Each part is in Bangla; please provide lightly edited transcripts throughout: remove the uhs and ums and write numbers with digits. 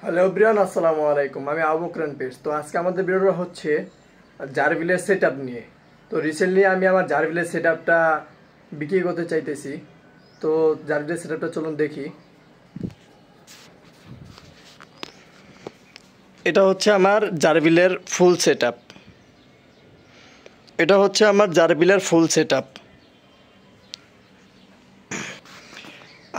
হ্যালো ব্রিয়ান, আসসালামু আলাইকুম। আমি আবু বকরান পেজ। তো আজকে আমাদের ভিডিওটা হচ্ছে জারভিলের সেটআপ নিয়ে। তো রিসেন্টলি আমি আমার জারভিলের সেটআপটা বিক্রি করতে চাইতেছি। তো জারভিলের সেটআপটা চলুন দেখি। এটা হচ্ছে আমার জারভিলের ফুল সেটআপ।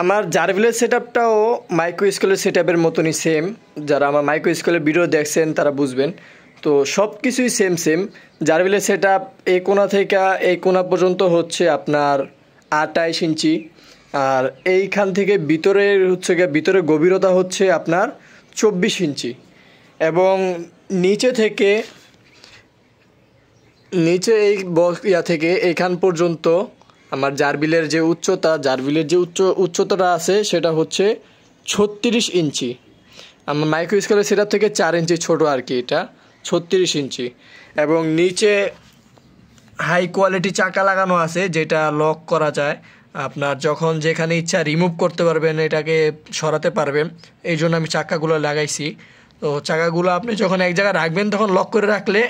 আমার জারভিলের সেটআপটাও মাইক্রো স্কেলের সেটআপের মতনই সেম। যারা আমার মাইক্রো স্কেলের ভিডিও দেখছেন তারা বুঝবেন। তো সব কিছুই সেম। জারভিলের সেটআপ এই কোণা থেকে এই কোণা পর্যন্ত হচ্ছে আপনার 28 ইঞ্চি, আর এইখান থেকে ভিতরে গভীরতা হচ্ছে আপনার 24 ইঞ্চি, এবং নিচে এই থেকে এইখান পর্যন্ত আমার জারভিলের যে উচ্চতাটা আছে সেটা হচ্ছে 36 ইঞ্চি। আমার মাইক্রো স্কেলের সেটআপ থেকে 4 ইঞ্চি ছোট আর কি, এটা 36 ইঞ্চি। এবং নিচে হাই কোয়ালিটি চাকা লাগানো আছে, যেটা লক করা যায়। আপনার যখন যেখানে ইচ্ছা রিমুভ করতে পারবেন, এটাকে সরাতে পারবেন। এই জন্য আমি চাকাগুলো লাগাইছি। তো চাকাগুলো আপনি যখন এক জায়গায় রাখবেন তখন লক করে রাখলে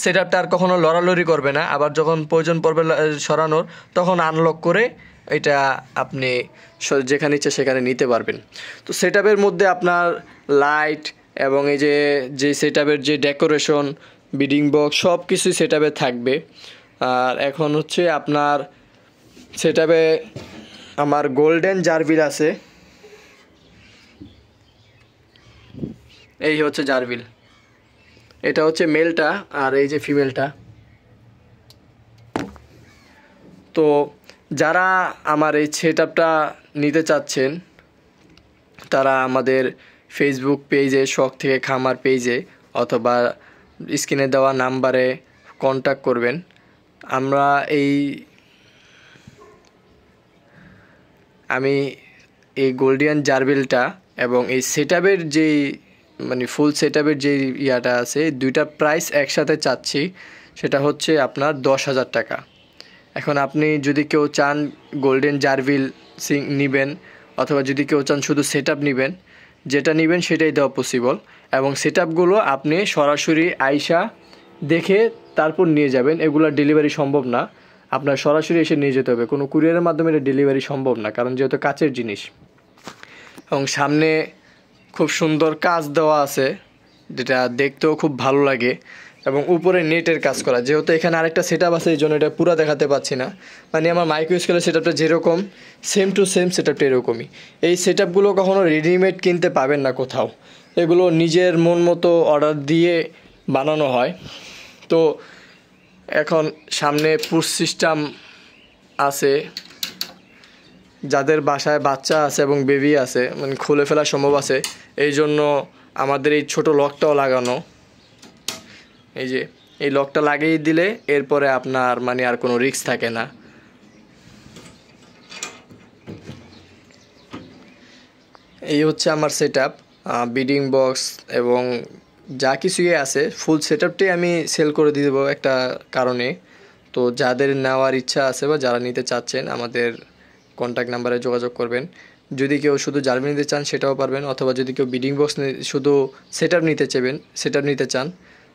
সেটআপটা আর কখনো লড়ালড়ি করবে না। আবার যখন প্রয়োজন পড়বে সরানোর, তখন আনলক করে এটা আপনি যেখানে ইচ্ছে সেখানে নিতে পারবেন। তো সেটআপের মধ্যে আপনার লাইট এবং এই যে সেটআপের যে ডেকোরেশন, বিডিং বক্স, সব কিছুই সেটআপে থাকবে। আর এখন হচ্ছে আপনার সেটআপে আমার গোল্ডেন জারভিল আছে। এই হচ্ছে জারভিল, এটা হচ্ছে মেলটা, আর এই যে ফিমেলটা। তো যারা আমার এই সেটআপটা নিতে চাচ্ছেন তারা আমাদের ফেসবুক পেজে, শখ থেকে খামার পেজে, অথবা স্ক্রিনে দেওয়া নাম্বারে কন্ট্যাক্ট করবেন। আমি এই গোল্ডিয়ান জারভিলটা এবং এই সেটআপের যেই ফুল সেটআপের যে ইয়াটা আছে, দুইটা প্রাইস একসাথে চাচ্ছি। সেটা হচ্ছে আপনার 10,000 টাকা। এখন আপনি যদি কেউ চান গোল্ডেন জারভিল নেবেন, অথবা যদি কেউ চান শুধু সেটআপ নেবেন, যেটা নেবেন সেটাই দেওয়া পসিবল। এবং সেটআপগুলো আপনি সরাসরি আইসা দেখে তারপর নিয়ে যাবেন। এগুলো ডেলিভারি সম্ভব না, আপনার সরাসরি এসে নিয়ে যেতে হবে। কোনো কুরিয়ারের মাধ্যমে এটা ডেলিভারি সম্ভব না, কারণ যেহেতু কাচের জিনিস। এবং সামনে খুব সুন্দর কাজ দেওয়া আছে, যেটা দেখতেও খুব ভালো লাগে। এবং উপরে নেটের কাজ করা, যেহেতু এখানে আরেকটা সেটআপ আছে, এই জন্য এটা পুরো দেখাতে পাচ্ছি না। আমার মাইক্রো স্কেলের সেটআপটা যেরকম সেম টু সেম সেটআপটা এরকমই। এই সেটআপগুলো কখনো রেডিমেড কিনতে পাবেন না কোথাও, এগুলো নিজের মন মতো অর্ডার দিয়ে বানানো হয়। তো এখন সামনে পুশ সিস্টেম আছে, যাদের বাসায় বাচ্চা আছে এবং বেবি আছে, খুলে ফেলা সম্ভব আছে, এই জন্য আমাদের এই ছোট লকটাও লাগানো। এই লকটা লাগিয়ে দিলে এরপরে আপনার আর কোনো রিস্ক থাকে না। এই হচ্ছে আমার সেটআপ, বিডিং বক্স এবং যা কিছুই আছে, ফুল সেটআপটাই আমি সেল করে দিয়ে দেবো একটা কারণে। তো যাদের নেওয়ার ইচ্ছা আছে বা যারা নিতে চাচ্ছেন, আমাদের কন্ট্যাক্ট নাম্বারে যোগাযোগ করবেন। যদি কেউ শুধু জারভিল নিতে চান সেটাও পারবেন, অথবা যদি কেউ বিডিং বক্স শুধু সেটআপ নিতে চান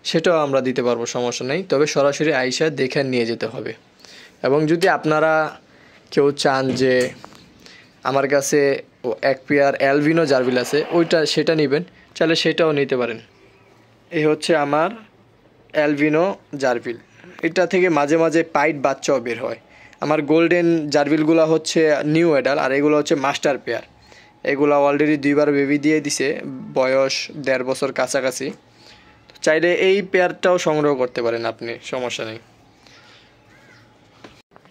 সেটাও আমরা দিতে পারবো, সমস্যা নেই। তবে সরাসরি আইসা দেখে নিয়ে যেতে হবে। এবং যদি আপনারা কেউ চান যে আমার কাছে এক পেয়ার অ্যালবিনো জারভিল আছে, সেটা নেবেন, চাইলে সেটাও নিতে পারেন। এই হচ্ছে আমার অ্যালবিনো জারভিল। এটা থেকে মাঝে মাঝে পাইট বাচ্চাও বের হয়। আমার গোল্ডেন জারভিলগুলো হচ্ছে নিউ অ্যাডাল, আর এগুলো হচ্ছে মাস্টার পেয়ার। এগুলো অলরেডি 2বার বেবি দিয়ে দিছে, বয়স 1.5 বছর কাছাকাছি। চাইলে এই পেয়ারটাও সংগ্রহ করতে পারেন আপনি, সমস্যা নেই।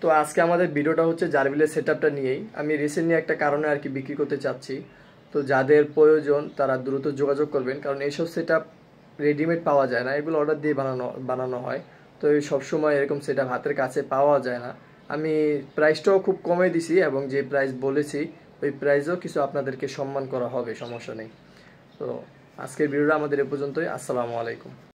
তো আজকে আমাদের ভিডিওটা হচ্ছে জারভিলের সেটআপটা নিয়েই। আমি রিসেন্টলি একটা কারণে আর কি বিক্রি করতে চাচ্ছি। তো যাদের প্রয়োজন তারা দ্রুত যোগাযোগ করবেন, কারণ এইসব সেটআপ রেডিমেড পাওয়া যায় না, এগুলো অর্ডার দিয়ে বানানো হয়। তো সবসময় এরকম সেটআপ হাতের কাছে পাওয়া যায় না। আমি প্রাইসটাও খুব কমে দিছি, এবং যে প্রাইস বলেছি ওই প্রাইসেও কিছু আপনাদেরকে সম্মান করা হবে, সমস্যা নেই। তো আজকের ভিডিওটা আমাদের এ পর্যন্তই। আসসালামু আলাইকুম।